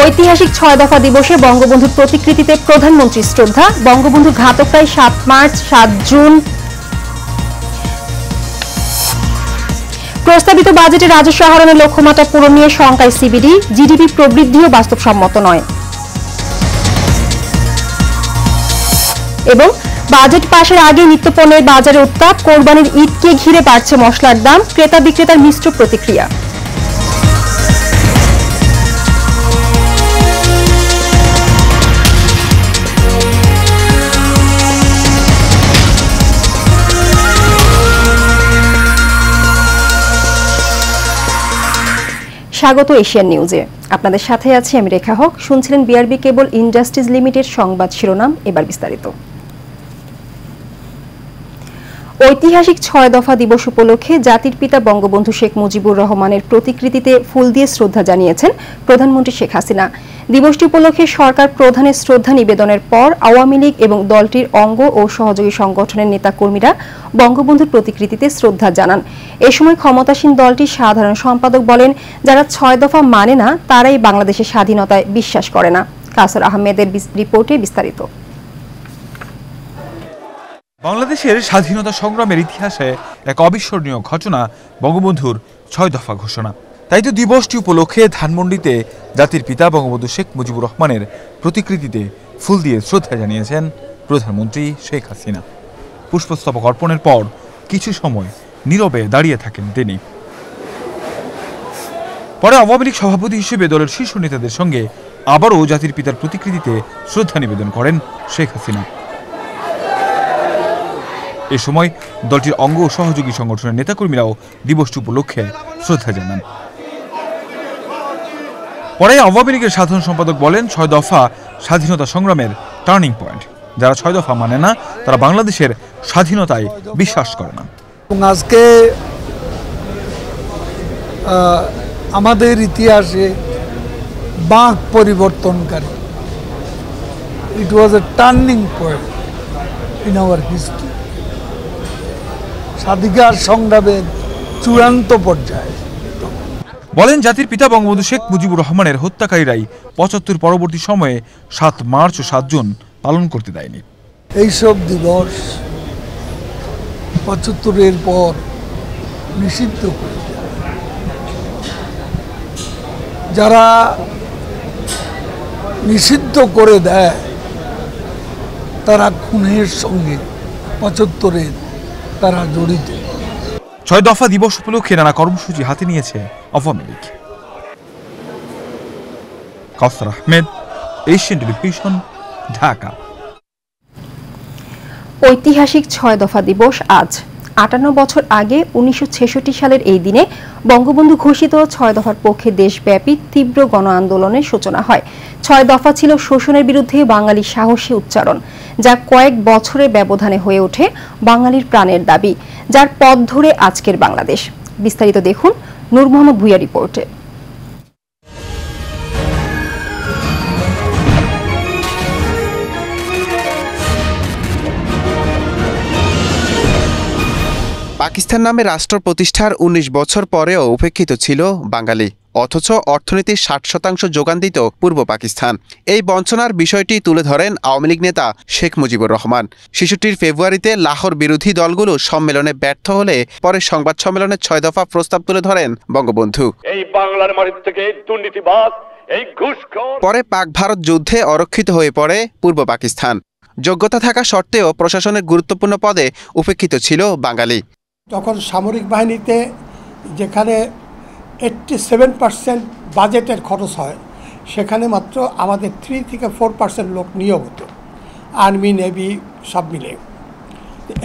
ঐতিহাসিক ৬ দফা দিবসে বঙ্গবন্ধুর প্রতিকৃতিতে প্রধানমন্ত্রীর শ্রদ্ধা। বঙ্গবন্ধুর ঘাতকরাই ৭ মার্চ ৭ জুন। প্রস্তাবিত বাজেটে রাজস্ব আহরণের লক্ষ্যমাত্রা পূরণ নিয়ে শঙ্কায় সিবিডি। জিডিপি প্রবৃদ্ধিও বাস্তবসম্মত নয়। এবং বাজেট পাশের আগে নিত্যপণ্যের বাজারে উত্তাপ। কোরবানির ঈদকে ঘিরে বাড়ছে মশলার দাম। ক্রেতা বিক্রেতার মিশ্র প্রতিক্রিয়া। স্বাগত এশিয়ান নিউজে। আপনাদের সাথে আছি আমি রেখা হক। শুনছিলেন বিআরবি কেবল ইন্ডাস্ট্রিজ লিমিটেড সংবাদ শিরোনাম। এবার বিস্তারিত। ঐতিহাসিক ৬ দফা দিবস উপলক্ষে জাতির পিতা বঙ্গবন্ধু শেখ মুজিবুর রহমানের প্রতিকৃতিতে ফুল দিয়ে শ্রদ্ধা জানিয়েছেন প্রধানমন্ত্রী শেখ হাসিনা। দিবসটি উপলক্ষে সরকার প্রধানের শ্রদ্ধা নিবেদনের পর আওয়ামী লীগ এবং দলটির অঙ্গ ও সহযোগী সংগঠনের নেতাকর্মীরা বঙ্গবন্ধুর প্রতিকৃতিতে শ্রদ্ধা জানান। এ সময় ক্ষমতাসীন দলটির সাধারণ সম্পাদক বলেন, যারা ৬ দফা মানে না তারাই বাংলাদেশের স্বাধীনতায় বিশ্বাস করে না। কাসর আহমেদের রিপোর্টে বিস্তারিত। বাংলাদেশের স্বাধীনতা সংগ্রামের ইতিহাসে এক অবিস্মরণীয় ঘটনা বঙ্গবন্ধুর ৬ দফা ঘোষণা। তাই তো দিবসটি উপলক্ষে ধানমন্ডিতে জাতির পিতা বঙ্গবন্ধু শেখ মুজিবুর রহমানের প্রতিকৃতিতে ফুল দিয়ে শ্রদ্ধা জানিয়েছেন প্রধানমন্ত্রী শেখ হাসিনা। পুষ্পস্তবক অর্পণের পর কিছু সময় নীরবে দাঁড়িয়ে থাকেন তিনি। পরে আওয়ামী লীগ সভাপতি হিসেবে দলের শীর্ষ নেতাদের সঙ্গে আবারও জাতির পিতার প্রতিকৃতিতে শ্রদ্ধা নিবেদন করেন শেখ হাসিনা। এ সময় দলটির অঙ্গ ও সহযোগী সংগঠনের নেতাকর্মীরাও দিবসটি উপলক্ষে শ্রদ্ধা জানান। পরে আওয়ামী লীগের সাধারণ সম্পাদক বলেন, ৬ দফা স্বাধীনতা সংগ্রামের টার্নিং পয়েন্ট। যারা ৬ দফা মানে না তারা বাংলাদেশের স্বাধীনতায় বিশ্বাস করে না। আজকে আমাদের ইতিহাসে বাঁক পরিবর্তনকারী, it was a turning point in our history. স্বাধিকার সংগ্রামের চূড়ান্ত পর্যায়ে বলেন, জাতির পিতা বঙ্গবন্ধু শেখ মুজিবুর রহমানের হত্যাকারীরাই ৭৫ পরবর্তী সময়ে ৭ মার্চ ও ৭ জুন পালন করতে দেয়নি। এইসব দিবস ৭৫-এর পর নিষিদ্ধ করে দেয়। যারা নিষিদ্ধ করে দেয় তারা খুনের সঙ্গে ৭৫-এর তারা জড়িত। ৬ দফা দিবস উপলক্ষে নানা কর্মসূচি হাতে নিয়েছে আওয়ামী লীগ। Kasar Ahmed, Asian Television, Dhaka. ঐতিহাসিক ৬ দফা দিবস আজ। ৫৮ বছর আগে ১৯৬৬ সালের এই দিনে বঙ্গবন্ধু ঘোষিত ৬ দফার পক্ষে দেশব্যাপী তীব্র গণ আন্দোলনের সূচনা হয়। ৬ দফা ছিল শোষণের বিরুদ্ধে বাঙালির সাহসী উচ্চারণ, যা কয়েক বছরের ব্যবধানে হয়ে ওঠে বাঙালির প্রাণের দাবি, যার পথ ধরে আজকের বাংলাদেশ। বিস্তারিত দেখুন নূর মোহাম্মদ ভুইয়া রিপোর্টে। পাকিস্তান নামে রাষ্ট্র প্রতিষ্ঠার ১৯ বছর পরেও উপেক্ষিত ছিল বাঙালি, অথচ অর্থনীতির ৬০% যোগান দিত পূর্ব পাকিস্তান। এই বঞ্চনার বিষয়টি তুলে ধরেন আওয়ামী লীগ নেতা শেখ মুজিবুর রহমান। ৬৬ ফেব্রুয়ারিতে লাহোর বিরোধী দলগুলো সম্মেলনে ব্যর্থ হলে পরে সংবাদ সম্মেলনে ৬ দফা প্রস্তাব তুলে ধরেন বঙ্গবন্ধু। এই বাংলার মাটি থেকে দুর্নীতিবাজ, এই ঘুষখোর। পরে পাক ভারত যুদ্ধে অরক্ষিত হয়ে পড়ে পূর্ব পাকিস্তান। যোগ্যতা থাকা সত্ত্বেও প্রশাসনের গুরুত্বপূর্ণ পদে উপেক্ষিত ছিল বাঙালি। তখন সামরিক বাহিনীতে যেখানে 87% বাজেটের খরচ হয়, সেখানে মাত্র আমাদের 3 থেকে 4% লোক নিয়োগ হতো, আর্মি নেভি সব মিলে।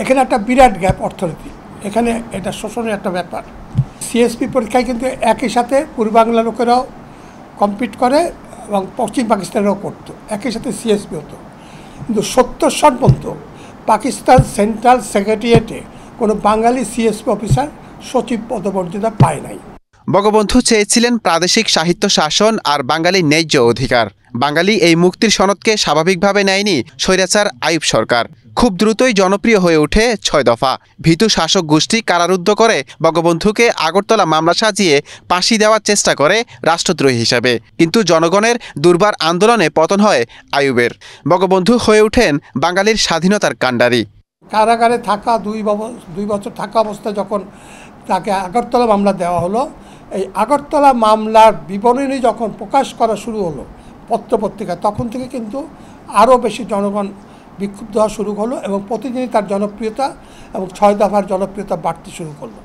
এখানে একটা বিরাট গ্যাপ অর্থনীতি, এখানে এটা শোষণের একটা ব্যাপার। সিএসপি পরীক্ষায় কিন্তু একই সাথে পূর্ব বাংলার লোকেরাও কম্পিট করে এবং পশ্চিম পাকিস্তানেরও করতো, একই সাথে সিএসপি হতো। কিন্তু ৭০ সাল পর্যন্ত পাকিস্তান সেন্ট্রাল সেক্রেটারিয়েটে কোনো বাঙালি সিএসপি অফিসার সচিব পদমর্যাদা পায় নাই। বঙ্গবন্ধু চেয়েছিলেন প্রাদেশিক সাহিত্য শাসন আর বাঙালির ন্যায্য অধিকার। বাঙালি এই মুক্তির সনদকে স্বাভাবিকভাবে নেয়নি স্বৈরাচার আইয়ুব সরকার। খুব দ্রুতই জনপ্রিয় হয়ে ওঠে ৬ দফা। ভীতু শাসক গোষ্ঠী কারারুদ্ধ করে বঙ্গবন্ধুকে আগরতলা মামলা সাজিয়ে ফাঁসি দেওয়ার চেষ্টা করে রাষ্ট্রদ্রোহী হিসাবে। কিন্তু জনগণের দুর্বার আন্দোলনে পতন হয় আইয়ুবের। বঙ্গবন্ধু হয়ে ওঠেন বাঙালির স্বাধীনতার কাণ্ডারি। কারাগারে থাকা ২ বছর থাকা অবস্থায় যখন তাকে আগরতলা মামলা দেওয়া হলো, এই আগরতলা মামলার বিবরণী যখন প্রকাশ করা শুরু হলো পত্রপত্রিকা, তখন থেকে কিন্তু আরও বেশি জনগণ বিক্ষুব্ধ হওয়া শুরু হলো এবং প্রতিদিনই তার জনপ্রিয়তা এবং ৬ দফার জনপ্রিয়তা বাড়তে শুরু করলো।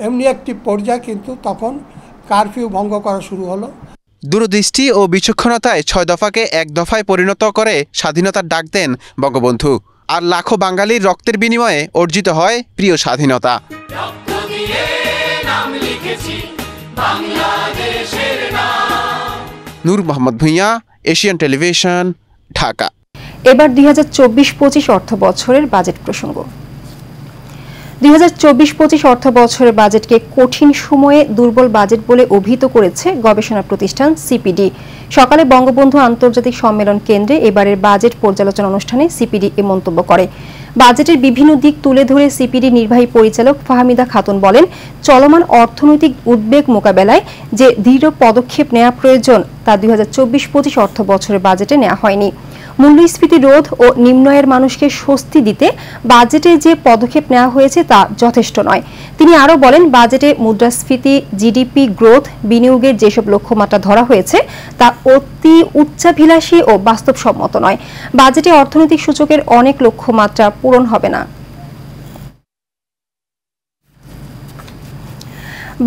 এমনি একটি পর্যায়ে কিন্তু তখন কারফিউ ভঙ্গ করা শুরু হলো। দূরদৃষ্টি ও বিচক্ষণতায় ৬ দফাকে ১ দফায় পরিণত করে স্বাধীনতার ডাক দেন বঙ্গবন্ধু। আর লাখো বাঙালির রক্তের বিনিময়ে অর্জিত হয় প্রিয় স্বাধীনতা। নূর মোহাম্মদ ভূঁইয়া, এশিয়ান টেলিভিশন, ঢাকা। এবার ২০২৪-২৫ অর্থ বছরের বাজেট প্রসঙ্গ। ২০২৪-২৫ অর্থ বছরের বাজেটকে কঠিন সময়ে দুর্বল বাজেট বলে অভিহিত করেছে গবেষণা প্রতিষ্ঠান সিপিডি। সকালে বঙ্গবন্ধু আন্তর্জাতিক সম্মেলন কেন্দ্রে এবারের বাজেট পর্যালোচনা অনুষ্ঠানে সিপিডি এ মন্তব্য করে। বাজেটের বিভিন্ন দিক তুলে ধরে সিপিডি নির্বাহী পরিচালক ফাহমিদা খাতুন বলেন, চলমান অর্থনৈতিক উদ্বেগ মোকাবেলায় যে দৃঢ় পদক্ষেপ নেওয়া প্রয়োজন তা ২০২৪-২৫ অর্থ বছরের বাজেটে নেওয়া হয়নি। মূল্যস্ফীতি রোধ ও নিম্ন আয়ের মানুষকে স্বস্তি দিতে বাজেটে যে পদক্ষেপ নেওয়া হয়েছে তা যথেষ্ট নয়। তিনি আরও বলেন, বাজেটে মুদ্রাস্ফীতি, জিডিপি গ্রোথ, বিনিয়োগের যেসব লক্ষ্যমাত্রা ধরা হয়েছে তা অতি উচ্চাভিলাষী ও বাস্তবসম্মত নয়। বাজেটে অর্থনৈতিক সূচকের অনেক লক্ষ্যমাত্রা পূরণ হবে না।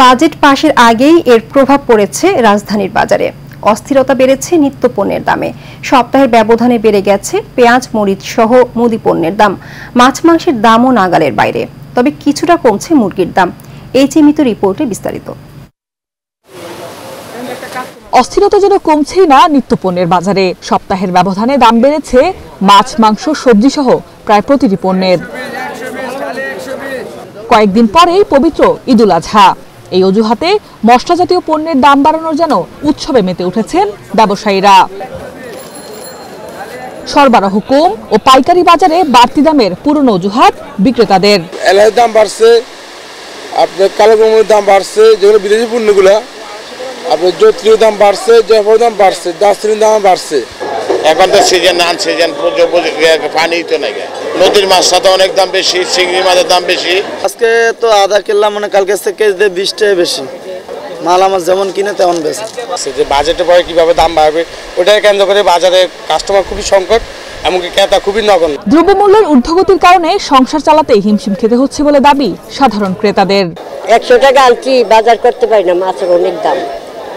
বাজেট পাশের আগেই এর প্রভাব পড়েছে রাজধানীর বাজারে। অস্থিরতা বেড়েছে নিত্যপণ্যের দামে। সপ্তাহের ব্যবধানে বেড়ে গেছে পেঁয়াজ, মরিচ সহ মুদি পণ্যের দাম। মাছ মাংসের দামও নাগালের বাইরে। তবে কিছুটা কমছে মুরগির দাম। এইচএমইতো রিপোর্টে বিস্তারিত। অস্থিরতা যেন কমছেই না নিত্যপণ্যের বাজারে। সপ্তাহের ব্যবধানে দাম বেড়েছে মাছ, মাংস, সবজি সহ প্রায় প্রতিটি পণ্যের। কয়েকদিন পরেই পবিত্র ঈদুল আজহা। এই অজুহাতে মশলা জাতীয় পণ্যের দাম বাড়ানোর যেন উৎসবে মেতে উঠেছেন ব্যবসায়ীরা। সরবরাহ কম ও পাইকারি বাজারে বাড়তি দামের পুরনো অজুহাত বিক্রেতাদের। এলাচের দাম বাড়ছে, আপনার কালো গোমরের দাম বাড়ছে, যেগুলো বিদেশি পণ্যগুলো, আপনার জৈত্রীর দাম বাড়ছে, জয়ফলের দাম বাড়ছে, দার্চিনির দাম বাড়ছে। এখন তো সিজন আন সিজন পানি তো নাই, নদীর মাছটা তো অনেক দাম বেশি, চিংড়ি মাছের দাম বেশি। আজকে তো আধা কিলো মানে কালকে থেকে 20 টাকা বেশি। মাল আমার যেমন কিনে তেমন বেশি। যে বাজেটে পরে কিভাবে দাম বাড়বে ওটাকে কেন্দ্র করে বাজারে কাস্টমার খুবই সংকট, এমনকি ক্রেতা খুবই নগণ্য। দ্রব্যমূল্যের ঊর্ধ্বগতির কারণে সংসার চালাতে হিমশিম খেতে হচ্ছে বলে দাবি সাধারণ ক্রেতাদের। 100 টাকা আনছি, বাজার করতে পারি না, মাছের অনেক দাম,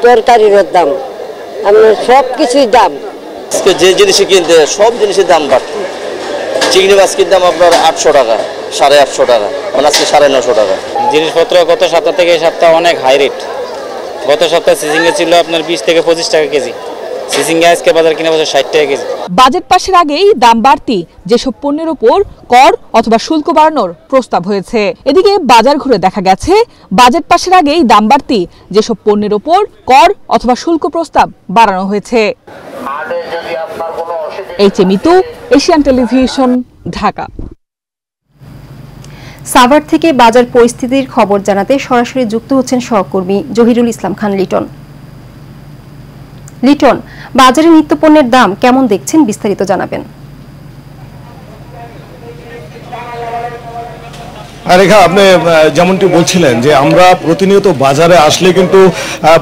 তরকারির দাম, আপনার সব কিছুই দাম। আজকে যে জিনিস কিনতে সব জিনিসের দাম বাড়ছে। চিংড়ি মাছ কিনতে আপনার 800 টাকা, 850 টাকা, মানে আজকে 950 টাকা। জিনিসপত্র গত সপ্তাহ থেকে এই সপ্তাহ অনেক হাই রেট। গত সপ্তাহে সিজিংয়ে ছিল আপনার 20 থেকে 25 টাকা কেজি, সিজিংয়ে আজকে বাজার কিনা বছর 60 টাকা কেজি। বাজেট পাশের আগেই দাম বাড়তি যেসব পণ্যের উপর কর অথবা শুল্ক বাড়ানোর প্রস্তাব হয়েছে। এদিকে বাজার ঘুরে দেখা গেছে বাজেট পাশের আগেই দাম বাড়তি যেসব পণ্যের উপর কর অথবা শুল্ক প্রস্তাব বাড়ানো হয়েছে। এইচএমইতো, এশিয়ান টেলিভিশন, ঢাকা। সাভার থেকে বাজার পরিস্থিতির খবর জানাতে সরাসরি যুক্ত হচ্ছেন সহকর্মী জহিরুল ইসলাম খান লিটন। লিটন, বাজারে নিত্যপণ্যের দাম কেমন দেখছেন, বিস্তারিত জানাবেন। রেখা, আপনি যেমনটি বলছিলেন যে আমরা প্রতিনিয়ত বাজারে আসলে কিন্তু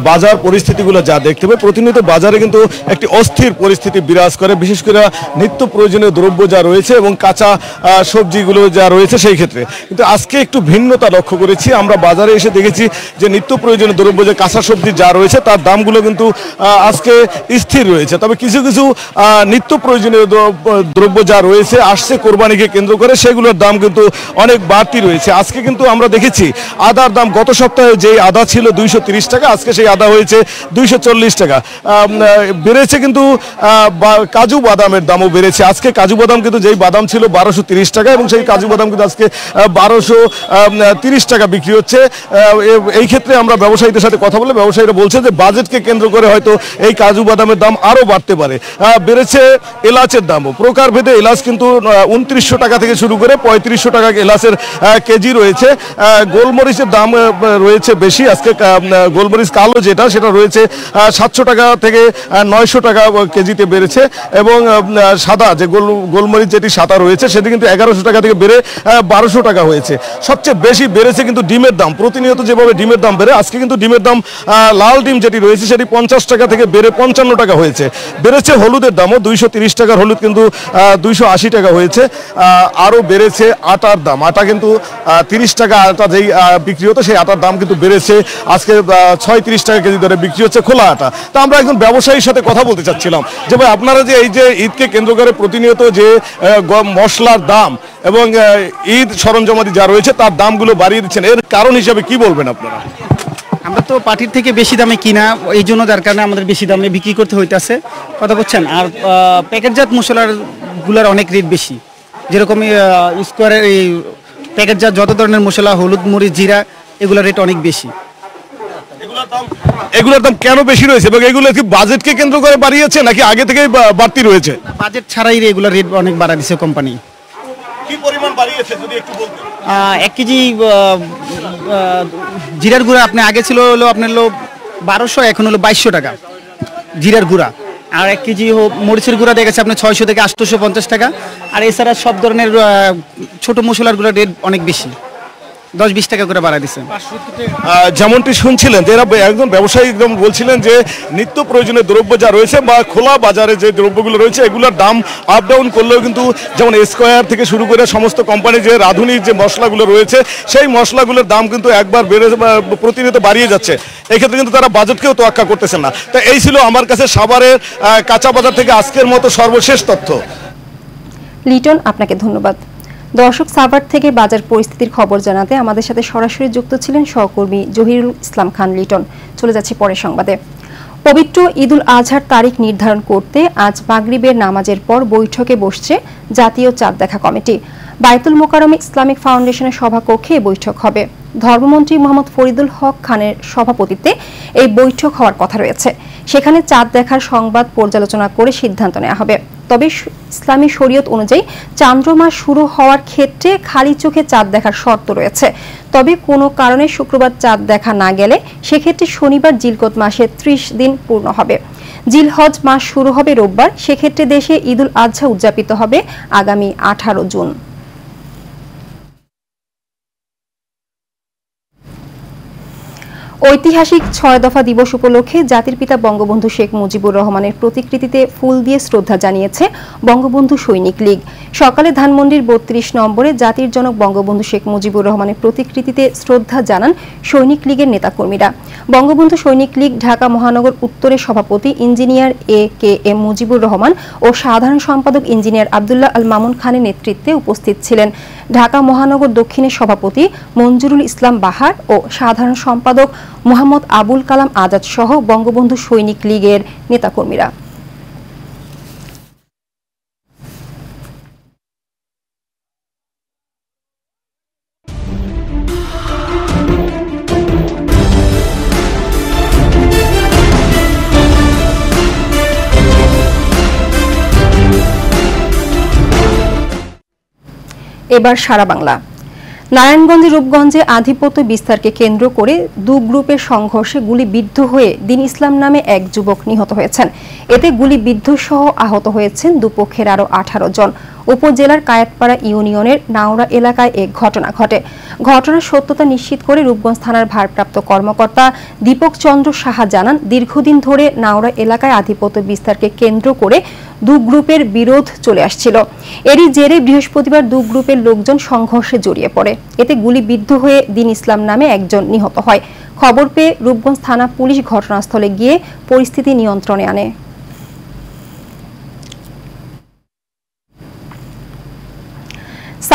বাজার পরিস্থিতিগুলো যা দেখতে পাই, প্রতিনিয়ত বাজারে কিন্তু একটি অস্থির পরিস্থিতি বিরাজ করে, বিশেষ করে নিত্য প্রয়োজনীয় দ্রব্য যা রয়েছে এবং কাঁচা সবজিগুলো যা রয়েছে সেই ক্ষেত্রে। কিন্তু আজকে একটু ভিন্নতা লক্ষ্য করেছি। আমরা বাজারে এসে দেখেছি যে নিত্য প্রয়োজনীয় দ্রব্য যে কাঁচা সবজি যা রয়েছে তার দামগুলো কিন্তু আজকে স্থির রয়েছে। তবে কিছু কিছু নিত্য প্রয়োজনীয় দ্রব্য যা রয়েছে আসছে কোরবানিকে কেন্দ্র করে, সেগুলোর দাম কিন্তু অনেক বাড়তি রয়েছে। রয়েছে। আজকে কিন্তু আমরা দেখেছি আদার দাম গত সপ্তাহে যেই আদা ছিল 230 টাকা, আজকে সেই আদা হয়েছে 240 টাকা। বেড়েছে কিন্তু কাজু বাদামের দামও বেড়েছে। আজকে কাজু বাদাম কিন্তু যেই বাদাম ছিল 1230 টাকা এবং সেই কাজু বাদাম কিন্তু আজকে 1230 টাকা বিক্রি হচ্ছে। এই ক্ষেত্রে আমরা ব্যবসায়ীদের সাথে কথা বলে ব্যবসায়ীরা বলছে যে বাজেটকে কেন্দ্র করে হয়তো এই কাজু বাদামের দাম আরও বাড়তে পারে। বেড়েছে এলাচের দামও, প্রকারভেদে এলাচ কিন্তু 2900 টাকা থেকে শুরু করে 3500 টাকা এলাচের কেজি রয়েছে। গোলমরিচের দাম রয়েছে বেশি, আজকে গোলমরিচ কালো যেটা সেটা রয়েছে 700 টাকা থেকে 900 টাকা কেজিতে বেড়েছে এবং সাদা যে গোলমরিচ যেটি সাদা রয়েছে সেটি কিন্তু 1100 টাকা থেকে বেড়ে 1200 টাকা হয়েছে। সবচেয়ে বেশি বেড়েছে কিন্তু ডিমের দাম। প্রতিনিয়ত যেভাবে ডিমের দাম বেড়ে, আজকে কিন্তু ডিমের দাম লাল ডিম যেটি রয়েছে সেটি 50 টাকা থেকে বেড়ে 55 টাকা হয়েছে। বেড়েছে হলুদের দামও, 230 টাকার হলুদ কিন্তু 280 টাকা হয়েছে। আরও বেড়েছে আটার দাম, আটা কিন্তু 30 টাকা আটা যেই বিক্রি হতো সেই আটার দাম কিন্তু বেড়েছে, আজকে 36 টাকা কেজি দরে বিক্রি হচ্ছে খোলা আটা। তা আমরা একজন ব্যবসায়ীর সাথে কথা বলতে চাচ্ছিলাম যে ভাই আপনারা যে এই যে ঈদকে কেন্দ্র করে প্রতিনিয়ত যে মশলার দাম এবং ঈদ সরঞ্জামাদি যা রয়েছে তার দামগুলো বাড়িয়ে দিচ্ছেন, এর কারণ হিসাবে কি বলবেন আপনারা? আমরা তো পার্টির থেকে বেশি দামে কিনা, এই জন্য যার কারণে আমাদের বেশি দামে বিক্রি করতে হইতেছে, কথা বলছেন। আর প্যাকেটজাত মশলাগুলোর অনেক রেট বেশি, যেরকম স্কোয়ারের এই প্যাকেটজাত যত ধরনের মশলা, হলুদ, মরিচ, জিরা, এগুলোর রেট অনেক বেশি। এগুলোর দাম কেন বেশি রয়েছে এবং এগুলো কি বাজেটকে কেন্দ্র করে বাড়িয়েছে নাকি আগে থেকেই বাড়তি রয়েছে? বাজেট ছাড়াই এগুলোর রেট অনেক বাড়া দিচ্ছে কোম্পানি। কি পরিমাণ বাড়িয়েছে যদি একটু বলতেন? 1 কেজি জিরার গুঁড়া আপনি আগে ছিল হলো আপনার 1200, এখন হলো 2200 টাকা জিরার গুঁড়া। আর 1 কেজি মরিচের গুঁড়া দেখেছে আপনার 600 থেকে 850 টাকা। আর এছাড়া সব ধরনের ছোট মশলার গুঁড়ার রেট অনেক বেশি, 10-20 টাকা করে বাড়া দিচ্ছে। যেমনটি শুনছিলেন যে এরা একজন ব্যবসায়ী একদম বলছিলেন যে নিত্য প্রয়োজনীয় দ্রব্য যা রয়েছে বা খোলা বাজারে যে দ্রব্যগুলো রয়েছে এগুলোর দাম আপ ডাউন করলেও কিন্তু যেমন স্কোয়ার থেকে শুরু করে সমস্ত কোম্পানি যে রাঁধুনি যে মশলাগুলো রয়েছে সেই মশলাগুলোর দাম কিন্তু একবার বেড়ে প্রতিনিয়ত বাড়িয়ে যাচ্ছে। এক্ষেত্রে কিন্তু তারা বাজেটকেও তোয়াক্কা করতেছেন না। তো এই ছিল আমার কাছে সাভারের কাঁচা বাজার থেকে আজকের মতো সর্বশেষ তথ্য। লিটন, আপনাকে ধন্যবাদ। দর্শক, সাভার থেকে বাজার পরিস্থিতির খবর জানাতে আমাদের সাথে সরাসরি যুক্ত ছিলেন সহকর্মী জহিরুল ইসলাম খান লিটন। চলে যাচ্ছি পরের সংবাদে। পবিত্র ঈদুল আজহার তারিখ নির্ধারণ করতে আজ মাগরিবের নামাজের পর বৈঠকে বসছে জাতীয় চাঁদ দেখা কমিটি। বায়তুল মোকাররমে ইসলামিক ফাউন্ডেশনের সভাকক্ষে এই বৈঠক হবে। ধর্মমন্ত্রী মোহাম্মদ ফরিদুল হক খানের সভাপতিত্বে এই বৈঠক হওয়ার কথা রয়েছে। সেখানে চাঁদ দেখার সংবাদ পর্যালোচনা করে সিদ্ধান্ত নেওয়া হবে। তবে ইসলামী শরীয়ত অনুযায়ী চান্দ্রমাস শুরু হওয়ার ক্ষেত্রে খালি চোখে চাঁদ দেখার শর্ত রয়েছে। তবে কোনো কারণে শুক্রবার চাঁদ দেখা না গেলে সেক্ষেত্রে শনিবার জিলকদ মাসে 30 দিন পূর্ণ হবে। জিলহজ মাস শুরু হবে রোববার, সেক্ষেত্রে দেশে ঈদুল আজহা উদযাপিত হবে আগামী 18 জুন। ঐতিহাসিক 6 দফা দিবস উপলক্ষে জাতির পিতা বঙ্গবন্ধু শেখ মুজিবুর রহমানের প্রতিকৃতিতে ফুল দিয়ে শ্রদ্ধা জানিয়েছে বঙ্গবন্ধু সৈনিক লীগ। সকালে ধানমন্ডির 32 নম্বরে জাতির জনক বঙ্গবন্ধু শেখ মুজিবুর রহমানের প্রতিকৃতিতে শ্রদ্ধা জানান সৈনিক লীগের নেতাকর্মীরা। বঙ্গবন্ধু সৈনিক লীগ ঢাকা মহানগর উত্তরের সভাপতি ইঞ্জিনিয়ার AKM মুজিবুর রহমান ও সাধারণ সম্পাদক ইঞ্জিনিয়ার আব্দুল্লাহ আল মামুন খানের নেতৃত্বে উপস্থিত ছিলেন ঢাকা মহানগর দক্ষিণের সভাপতি মঞ্জুরুল ইসলাম বাহার ও সাধারণ সম্পাদক মোহাম্মদ আবুল কালাম আজাদ সহ বঙ্গবন্ধু সৈনিক লীগের নেতাকর্মীরা। এবার সারা বাংলা। নারায়ণগঞ্জের রূপগঞ্জে আধিপত্য বিস্তারকে কেন্দ্র করে 2 গ্রুপের সংঘর্ষে গুলিবিদ্ধ হয়ে দিন ইসলাম নামে এক যুবক নিহত হয়েছেন। এতে গুলিবিদ্ধ সহ আহত হয়েছেন দুপক্ষের আরও 18 জন। উপজেলার কায়েতপাড়া ইউনিয়নের নাওরা এলাকায় এক ঘটনা ঘটে। ঘটনার সত্যতা নিশ্চিত করে রূপগঞ্জ থানার ভারপ্রাপ্ত কর্মকর্তা দীপক চন্দ্র সাহা জানান, দীর্ঘদিন ধরে নাওরা এলাকায় আধিপত্য বিস্তারকে কেন্দ্র করে 2 গ্রুপের বিরোধ চলে আসছিল। এরই জেরে বৃহস্পতিবার 2 গ্রুপের লোকজন সংঘর্ষে জড়িয়ে পড়ে। এতে গুলিবিদ্ধ হয়ে দিন ইসলাম নামে একজন নিহত হয়। খবর পেয়ে রূপগঞ্জ থানা পুলিশ ঘটনাস্থলে গিয়ে পরিস্থিতি নিয়ন্ত্রণে আনে।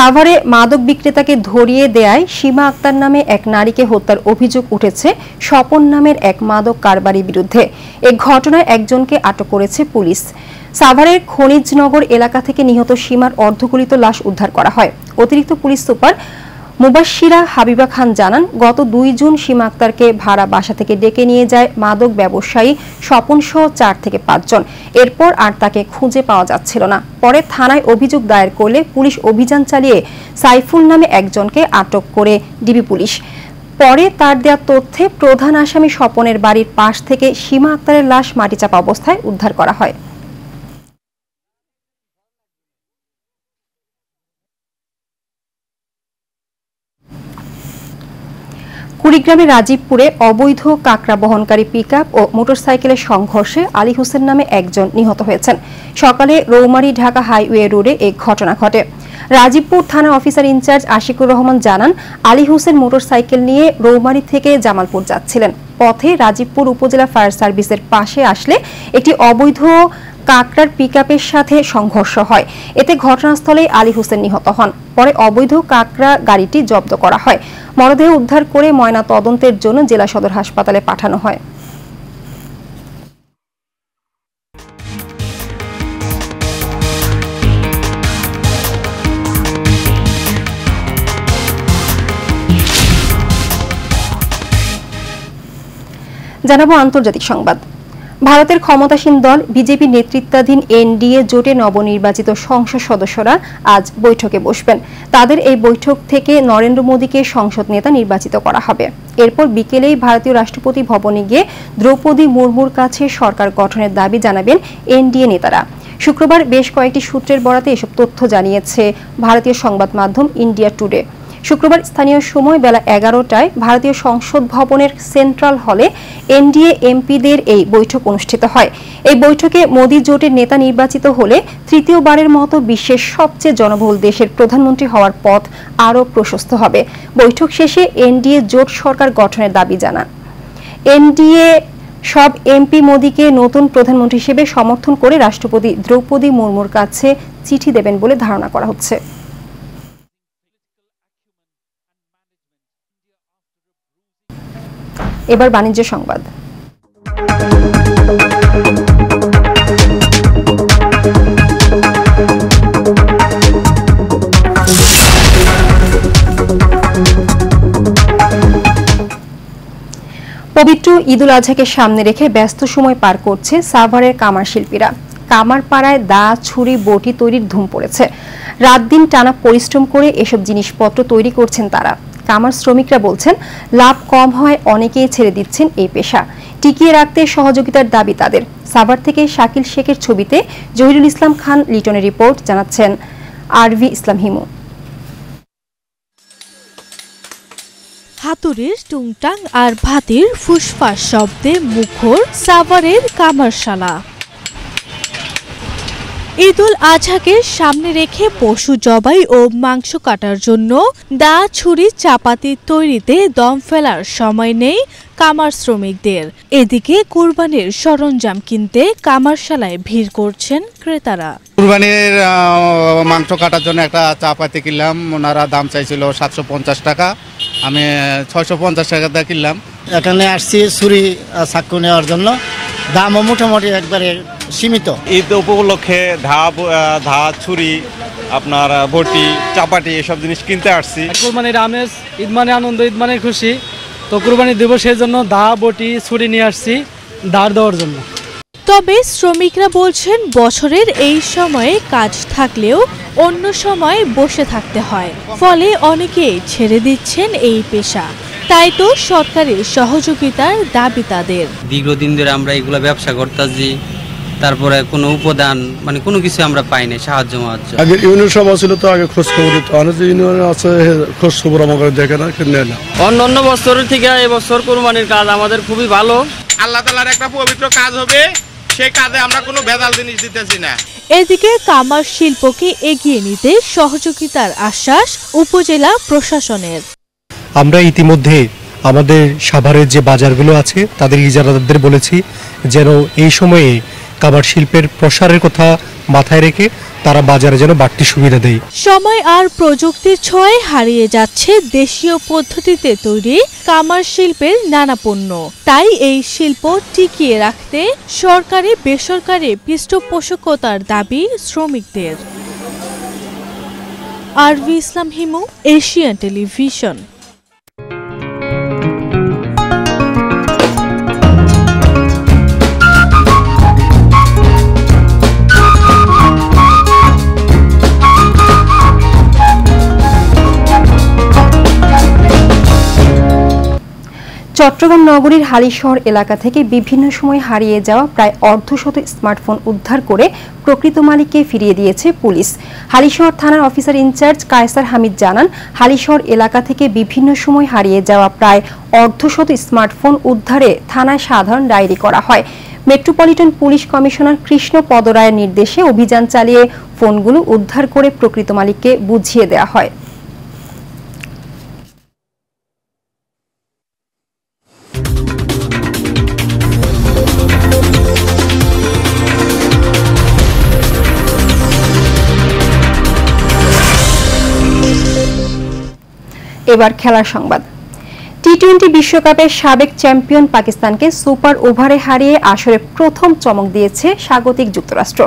সাভারে মাদক বিক্রেতাকে ধরিয়ে দেয়ায় সীমা আক্তার নামে এক নারীকে হত্যার অভিযোগ উঠেছে স্বপন নামের এক মাদক কারবারির বিরুদ্ধে। এই ঘটনায় একজনকে আটক করেছে পুলিশ। সাভারের খনিজনগর এলাকা থেকে নিহত সীমার অর্ধগলিত লাশ উদ্ধার করা হয়। অতিরিক্ত পুলিশ সুপার মুবাশশিরা হাবিবা খান জানান, গত 2 জুন সীমা আক্তারকে ভাড়া বাসা থেকে ডেকে নিয়ে যায় মাদক ব্যবসায়ী স্বপন সহ 4 থেকে 5 জন। এরপর আর তাকে খুঁজে পাওয়া যাচ্ছিল না। পরে থানায় অভিযোগ দায়ের করলে পুলিশ অভিযান চালিয়ে সাইফুল নামে একজনকে আটক করে ডিবি পুলিশ। পরে তার দেওয়া তথ্যে প্রধান আসামি স্বপনের বাড়ির পাশ থেকে সীমা আক্তারের লাশ মাটিচাপা অবস্থায় উদ্ধার করা হয়। কুড়িগ্রামের রাজীবপুরে অবৈধ কাঁকড়া বহনকারী পিকআপ ও মোটরসাইকেলের সংঘর্ষে আলী হোসেন নামে একজন নিহত হয়েছেন। সকালে রৌমারী ঢাকা হাইওয়ে রোডে এই ঘটনা ঘটে। রাজীবপুর থানা অফিসার ইনচার্জ আশিকুর রহমান জানান, আলী হোসেন মোটরসাইকেল নিয়ে রৌমারী থেকে জামালপুর যাচ্ছিলেন। পথে রাজীবপুর উপজেলা ফায়ার সার্ভিসের পাশে আসলে একটি অবৈধ কাঁকড়ার পিকআপের সাথে সংঘর্ষ হয়। এতে ঘটনাস্থলেই আলী হোসেন নিহত হন। পরে অবৈধ কাঁকড়া গাড়িটি জব্দ করা হয়। মরদেহ উদ্ধার করে ময়না তদন্তের জন্য জেলা সদর হাসপাতালে পাঠানো হয়। জানাবো আন্তর্জাতিক সংবাদ। ভারতের ক্ষমতাসীন দল বিজেপি নেতৃত্বাধীন এনডিএ জোটে নবনির্বাচিত সংসদ সদস্যরা আজ বৈঠকে বসবেন। তাদের এই বৈঠক থেকে নরেন্দ্র মোদীকে সংসদ নেতা নির্বাচিত করা হবে। এরপর বিকেলেই ভারতীয় রাষ্ট্রপতি ভবনে গিয়ে দ্রৌপদী মুর্মুর কাছে সরকার গঠনের দাবি জানাবেন এনডিএ নেতারা। শুক্রবার বেশ কয়েকটি সূত্রের বরাতে এসব তথ্য জানিয়েছে ভারতীয় সংবাদ মাধ্যম ইন্ডিয়া টুডে। শুক্রবার স্থানীয় সময় বেলা 11টায় ভারতীয় সংসদ ভবনের সেন্ট্রাল হলে এনডিএ এমপিদের এই বৈঠক অনুষ্ঠিত হয়। এই বৈঠকে মোদি জোটের নেতা নির্বাচিত হলে তৃতীয়বারের মতো বিশ্বের সবচেয়ে জনবহুল দেশের প্রধানমন্ত্রী হওয়ার পথ আরও প্রশস্ত হবে। বৈঠক শেষে এনডিএ জোট সরকার গঠনের দাবি জানান। এনডিএ সব এমপি মোদিকে নতুন প্রধানমন্ত্রী হিসেবে সমর্থন করে রাষ্ট্রপতি দ্রৌপদী মুর্মুর কাছে চিঠি দেবেন বলে ধারণা করা হচ্ছে। এবার বাণিজ্য সংবাদ। পবিত্র ঈদুল আজহাকে সামনে রেখে ব্যস্ত সময় পার করছে সাভারের কামার শিল্পীরা। কামার পাড়ায় দা, ছুরি, বটি তৈরির ধুম পড়েছে। রাত দিন টানা পরিশ্রম করে এসব জিনিসপত্র তৈরি করছেন তারা। কামার শ্রমিকরা বলছেন, লাভ কম হয় অনেকেই ছেড়ে দিচ্ছেন এই পেশা। টিকিয়ে রাখতে সহযোগিতার দাবি তাদের। সাভার থেকে শাকিল শেখের ছবিতে জহিরুল ইসলাম খান লিটনের রিপোর্ট, জানাচ্ছেন আরভি ইসলাম হিমু। হাতুড়ির টুংটাং আর ভাতির ফুসফাস শব্দে মুখর সাভারের কামারশালা। ঈদুল আজহাকে সামনে রেখে পশু জবাই ও মাংস কাটার জন্য দা, ছুরি, চাপাতি তৈরিতে দম ফেলার সময় নেই কামার শ্রমিকদের। এদিকে কুরবানির সরঞ্জাম কিনতে কামারশালায় ভিড় করছেন ক্রেতারা। কুরবানির মাংস কাটার জন্য একটা চাপাতি কিনলাম, ওনারা দাম চাইছিল 750 টাকা, আমি 650 টাকা দিয়ে কিনলাম। এখানে আসছি ছুরি চাকু নেওয়ার জন্য, দামও মোটামুটি একবারে সীমিত। ঈদ উপলক্ষে ধা, ছুরি, আপনার বটি, চাপাটি এসব জিনিস কিনতে আসছি। কুরবানির আমেজ, ঈদ মানে আনন্দ, ঈদ মানে খুশি, তো কুরবানি দেব সেই জন্য দা, বটি, ছুরি নিয়ে আসছি দাঁড় দেওয়ার জন্য। তবে শ্রমিকরা বলছেন, বছরের এই সময়ে কাজ থাকলেও অন্য সময় বসে থাকতে হয়, ফলে অনেকেই ছেড়ে দিচ্ছেন এই পেশা। তাই তো সরকারের সহযোগিতার দাবি তাদের। দীর্ঘদিন ধরে আমরা এগুলা ব্যবসা করতেছি, তারপরে কোনো উপদান মানে কোনো কিছু আমরা পাই না, সাহায্য মাহায্য। আগে ইউনিয়ন সভা ছিল তো, আগে খোঁজ খবর দিত, ইউনিয়ন আছে খোঁজ খবর আমাকে দেখে না, নেয় না। অন্য বছরের থেকে এবছর কুরবানির কাজ আমাদের খুবই ভালো। আল্লাহ তাআলার একটা পবিত্র কাজ হবে, সেই কাজে আমরা কোনো ভেজাল জিনিস দিতেছি না। এদিকে কামার শিল্পকে এগিয়ে নিতে সহযোগিতার আশ্বাস উপজেলা প্রশাসনের। আমরা ইতিমধ্যে আমাদের সাভারের যে বাজারগুলো আছে তাদের ইজারাদারদের বলেছি যেন এই সময়ে কাবার শিল্পের প্রসারের কথা মাথায় রেখে তারা বাজারে যেন বাড়তি সুবিধা দেয়। সময় আর প্রযুক্তির ছোঁয়ায় হারিয়ে যাচ্ছে দেশীয় পদ্ধতিতে তৈরি কামার শিল্পের নানা পণ্য। তাই এই শিল্প টিকিয়ে রাখতে সরকারি বেসরকারি পৃষ্ঠপোষকতার দাবি শ্রমিকদের। আরভি ইসলাম হিমু, এশিয়ান টেলিভিশন। চট্টগ্রাম নগরীর হালিশহর এলাকা থেকে বিভিন্ন সময় হারিয়ে যাওয়া প্রায় অর্ধশত স্মার্টফোন উদ্ধার করে প্রকৃত মালিককে ফিরিয়ে দিয়েছে পুলিশ। হালিশহর থানার অফিসার ইনচার্জ কায়সার হামিদ জানান, হালিশহর এলাকা থেকে বিভিন্ন সময় হারিয়ে যাওয়া প্রায় অর্ধশত স্মার্টফোন উদ্ধারে থানায় সাধারণ ডায়েরি করা হয়। মেট্রোপলিটন পুলিশ কমিশনার কৃষ্ণ পদ রায়ের নির্দেশে অভিযান চালিয়ে ফোনগুলো উদ্ধার করে প্রকৃত মালিককে বুঝিয়ে দেওয়া হয়। এবার খেলার সংবাদ। টি-20 বিশ্বকাপের সাবেক চ্যাম্পিয়ন পাকিস্তানকে সুপার ওভারে হারিয়ে আসরে প্রথম চমক দিয়েছে স্বাগতিক যুক্তরাষ্ট্র।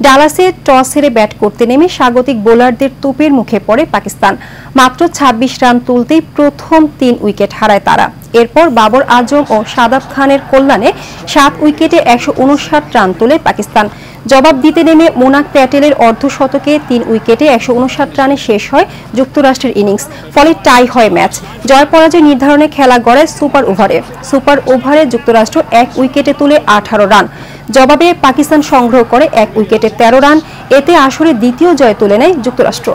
ডালাসে টস হেরে ব্যাট করতে নেমে স্বাগতিক বোলারদের তোপের মুখে পড়ে পাকিস্তান। মাত্র ২৬ রান তুলতেই প্রথম ৩ উইকেট হারায় তারা। এরপর বাবর আজম ও শাদাব খানের কল্যাণে ৭ উইকেটে ১৫৯ রান তোলে পাকিস্তান। জবাব দিতে নেমে মোনাক প্যাটেলের অর্ধশতকে ৩ উইকেটে ১৫৯ রানে শেষ হয় যুক্তরাষ্ট্রের ইনিংস। ফলে টাই হয় ম্যাচ। জয় পরাজয় নির্ধারণে খেলা গড়ায় সুপার ওভারে। সুপার ওভারে যুক্তরাষ্ট্র ১ উইকেটে তুলে ১৮ রান। জবাবে পাকিস্তান সংগ্রহ করে ১ উইকেটে ১৩ রান। এতে আসরে দ্বিতীয় জয় তুলে নেয় যুক্তরাষ্ট্র।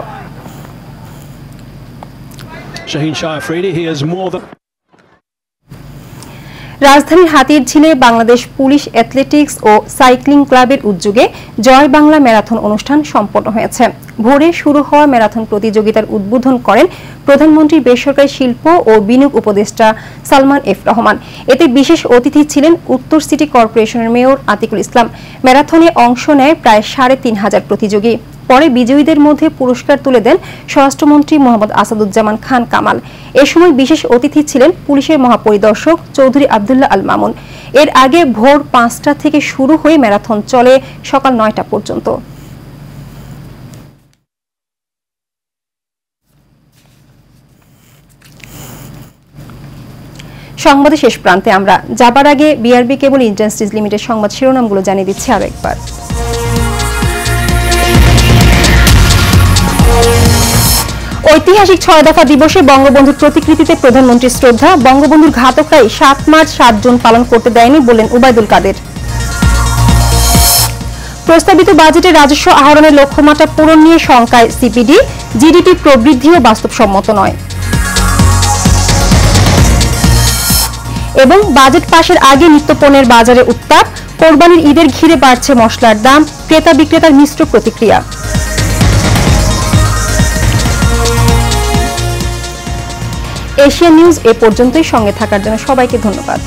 রাজধানীর হাতিরঝিলে বাংলাদেশ পুলিশ অ্যাথলেটিক্স ও সাইক্লিং ক্লাবের উদ্যোগে জয় বাংলা ম্যারাথন অনুষ্ঠান সম্পন্ন হয়েছে। ভোরে শুরু হওয়া ম্যারাথন প্রতিযোগিতার উদ্বোধন করেন প্রধানমন্ত্রীর বেসরকারি শিল্প ও বিনিয়োগ উপদেষ্টা সালমান এফ রহমান। এতে বিশেষ অতিথি ছিলেন উত্তর সিটি কর্পোরেশনের মেয়র আতিকুল ইসলাম। ম্যারাথনে অংশ নেয় প্রায় ৩৫০০ প্রতিযোগী। পরে বিজয়ীদের মধ্যে পুরস্কার তুলে দেন স্বরাষ্ট্রমন্ত্রী মোহাম্মদ আসাদুজ্জামান খান কামাল। এ সময় বিশেষ অতিথি ছিলেন পুলিশের মহাপরিদর্শক চৌধুরী আব্দুল্লাহ আল মামুন। এর আগে ভোর ৫টা থেকে শুরু হয়ে ম্যারাথন চলে সকাল ৯টা পর্যন্ত। সংবাদের শেষ প্রান্তে আমরা যাবার আগে বিআরবি কেবল ইন্ডাস্ট্রিজ লিমিটেড সংবাদ শিরোনামগুলো জানিয়ে দিচ্ছি আরো একবার। ঐতিহাসিক ৬ দফা দিবসে বঙ্গবন্ধুর প্রতিকৃতিতে প্রধানমন্ত্রীর শ্রদ্ধা। বঙ্গবন্ধুর ঘাতকরাই ৭ মার্চ ৭ জুন পালন করতে দেয়নি বললেন উবায়দুল কাদের। প্রস্তাবিত বাজেটে রাজস্ব আহরণের লক্ষ্যমাত্রা পূরণ নিয়ে শঙ্কায় সিপিডি। জিডিপি প্রবৃদ্ধিও বাস্তবসম্মত নয়। এবং বাজেট পাশের আগে নিত্যপণ্যের বাজারে উত্তাপ। কোরবানির ঈদের ঘিরে বাড়ছে মশলার দাম। ক্রেতা বিক্রেতার মিশ্র প্রতিক্রিয়া। এশিয়া নিউজ এ পর্যন্তই। সঙ্গে থাকার জন্য সবাইকে ধন্যবাদ।